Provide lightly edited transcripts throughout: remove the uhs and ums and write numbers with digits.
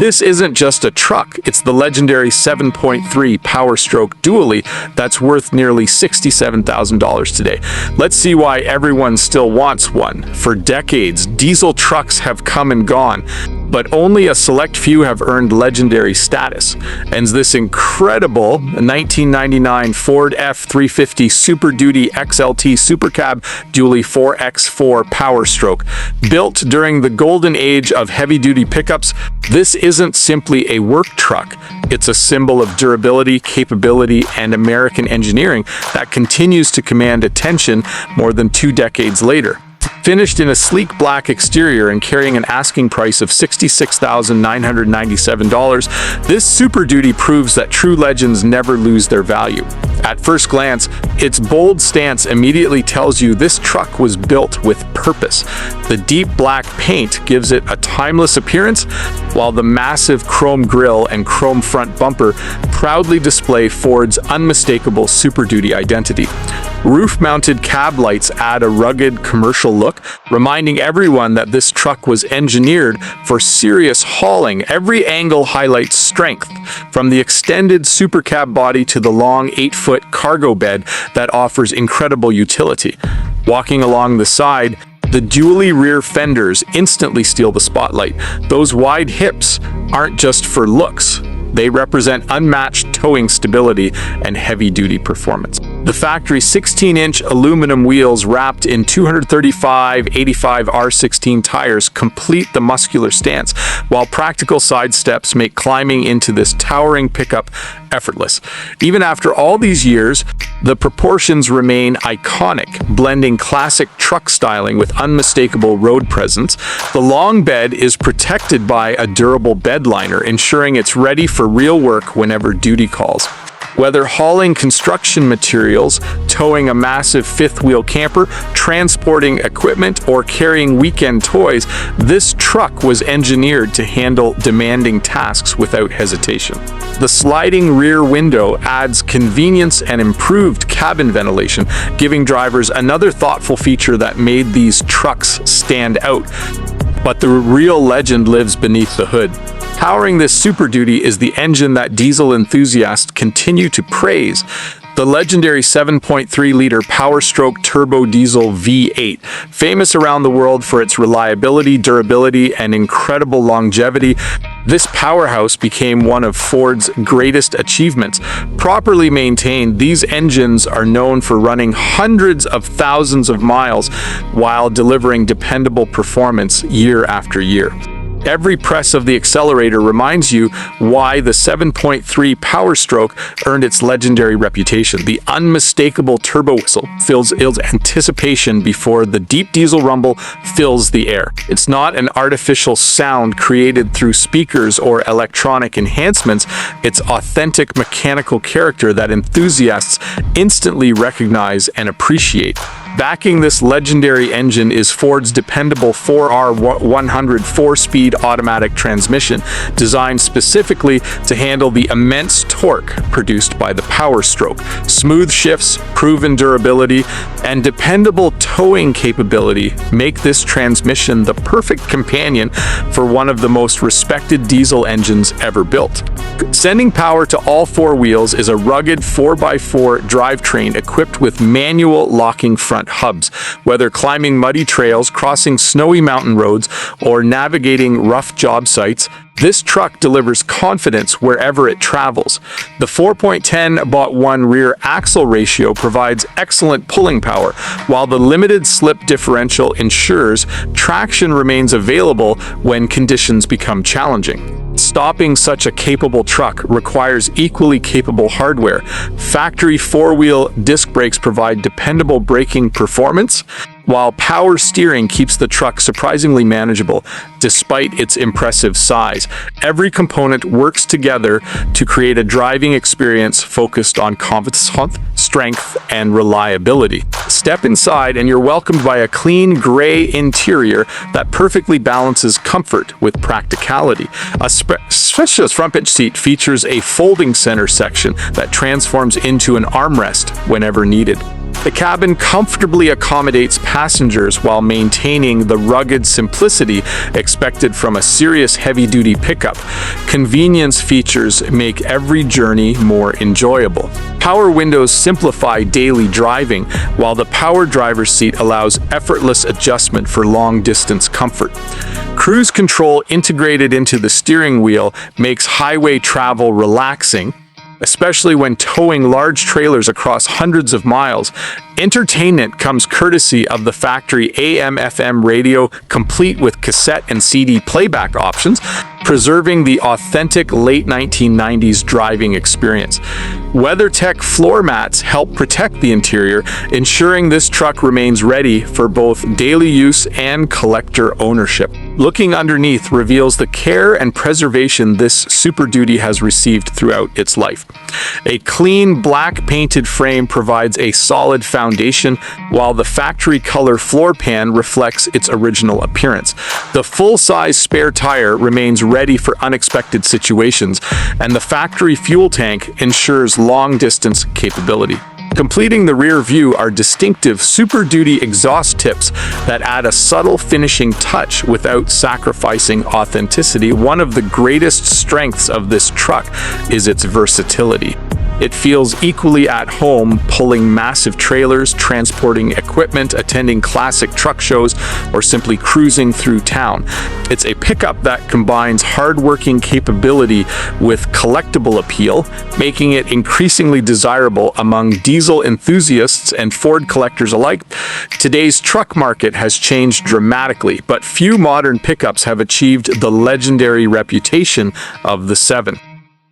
This isn't just a truck, it's the legendary 7.3 Power-Stroke dually that's worth nearly $67,000 today. Let's see why everyone still wants one. For decades, diesel trucks have come and gone, but only a select few have earned legendary status. And this incredible 1999 Ford F-350 Super Duty XLT SuperCab Dually 4x4 Power-Stroke. Built during the golden age of heavy-duty pickups, this isn't simply a work truck. It's a symbol of durability, capability, and American engineering that continues to command attention more than 2 decades later. Finished in a sleek black exterior and carrying an asking price of $66,997, this Super Duty proves that true legends never lose their value. At first glance, its bold stance immediately tells you this truck was built with purpose. The deep black paint gives it a timeless appearance, while the massive chrome grille and chrome front bumper proudly display Ford's unmistakable Super Duty identity. Roof-mounted cab lights add a rugged commercial look, reminding everyone that this truck was engineered for serious hauling. Every angle highlights strength, from the extended SuperCab body to the long 8-foot cargo bed that offers incredible utility. Walking along the side, the dually rear fenders instantly steal the spotlight. Those wide hips aren't just for looks. They represent unmatched towing stability and heavy-duty performance. The factory 16-inch aluminum wheels wrapped in 235/85 R16 tires complete the muscular stance, while practical side steps make climbing into this towering pickup effortless. Even after all these years, the proportions remain iconic, blending classic truck styling with unmistakable road presence. The long bed is protected by a durable bed liner, ensuring it's ready for real work whenever duty calls. Whether hauling construction materials, towing a massive fifth-wheel camper, transporting equipment, or carrying weekend toys, this truck was engineered to handle demanding tasks without hesitation. The sliding rear window adds convenience and improved cabin ventilation, giving drivers another thoughtful feature that made these trucks stand out. But the real legend lives beneath the hood. Powering this Super Duty is the engine that diesel enthusiasts continue to praise. The legendary 7.3-liter Power-Stroke turbo diesel V8, famous around the world for its reliability, durability, and incredible longevity, this powerhouse became one of Ford's greatest achievements. Properly maintained, these engines are known for running hundreds of thousands of miles while delivering dependable performance year after year. Every press of the accelerator reminds you why the 7.3 Power-Stroke earned its legendary reputation. The unmistakable turbo whistle fills anticipation before the deep diesel rumble fills the air. It's not an artificial sound created through speakers or electronic enhancements. It's authentic mechanical character that enthusiasts instantly recognize and appreciate. Backing this legendary engine is Ford's dependable 4R100 4-speed automatic transmission, designed specifically to handle the immense torque produced by the Power-Stroke. Smooth shifts, proven durability, and dependable towing capability make this transmission the perfect companion for one of the most respected diesel engines ever built. Sending power to all 4 wheels is a rugged 4x4 drivetrain equipped with manual locking front hubs. Whether climbing muddy trails, crossing snowy mountain roads, or navigating rough job sites, this truck delivers confidence wherever it travels. The 4.10:1 rear axle ratio provides excellent pulling power, while the limited slip differential ensures traction remains available when conditions become challenging. Stopping such a capable truck requires equally capable hardware. Factory 4-wheel disc brakes provide dependable braking performance, while power steering keeps the truck surprisingly manageable despite its impressive size. Every component works together to create a driving experience focused on confidence, strength, and reliability. Step inside and you're welcomed by a clean gray interior that perfectly balances comfort with practicality. A spacious front bench seat features a folding center section that transforms into an armrest whenever needed. The cabin comfortably accommodates passengers while maintaining the rugged simplicity expected from a serious heavy-duty pickup. Convenience features make every journey more enjoyable. Power windows simplify daily driving, while the power driver's seat allows effortless adjustment for long-distance comfort. Cruise control integrated into the steering wheel makes highway travel relaxing, especially when towing large trailers across hundreds of miles. Entertainment comes courtesy of the factory AM/FM radio, complete with cassette and CD playback options, preserving the authentic late 1990s driving experience. WeatherTech floor mats help protect the interior, ensuring this truck remains ready for both daily use and collector ownership. Looking underneath reveals the care and preservation this Super Duty has received throughout its life. A clean black painted frame provides a solid foundation, while the factory color floor pan reflects its original appearance. The full-size spare tire remains ready for unexpected situations, and the factory fuel tank ensures long-distance capability. Completing the rear view are distinctive Super Duty exhaust tips that add a subtle finishing touch without sacrificing authenticity. One of the greatest strengths of this truck is its versatility. It feels equally at home pulling massive trailers, transporting equipment, attending classic truck shows, or simply cruising through town. It's a pickup that combines hard-working capability with collectible appeal, making it increasingly desirable among diesel enthusiasts and Ford collectors alike. Today's truck market has changed dramatically, but few modern pickups have achieved the legendary reputation of the 7.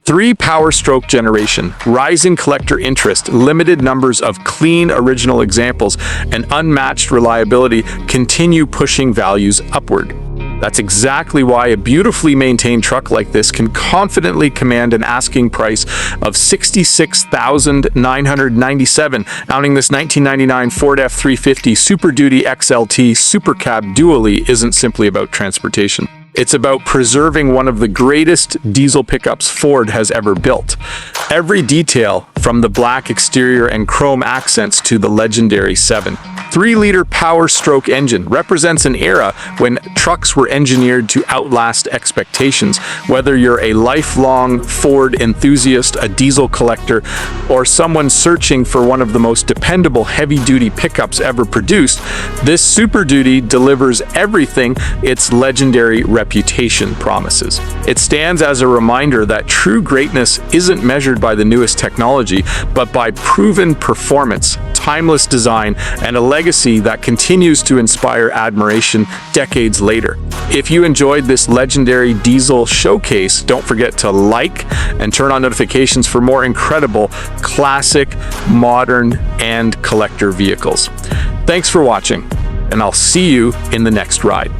3 power stroke generation, rising collector interest, limited numbers of clean original examples, and unmatched reliability continue pushing values upward. That's exactly why a beautifully maintained truck like this can confidently command an asking price of $66,997. Owning this 1999 Ford F-350 Super Duty XLT SuperCab dually isn't simply about transportation. It's about preserving one of the greatest diesel pickups Ford has ever built. Every detail, from the black exterior and chrome accents to the legendary 7. 3-liter power stroke engine represents an era when trucks were engineered to outlast expectations. Whether you're a lifelong Ford enthusiast, a diesel collector, or someone searching for one of the most dependable heavy-duty pickups ever produced, this Super Duty delivers everything its legendary reputation promises. It stands as a reminder that true greatness isn't measured by the newest technology, but by proven performance, timeless design, and a legacy that continues to inspire admiration decades later. If you enjoyed this legendary diesel showcase, don't forget to like and turn on notifications for more incredible classic, modern, and collector vehicles. Thanks for watching, and I'll see you in the next ride.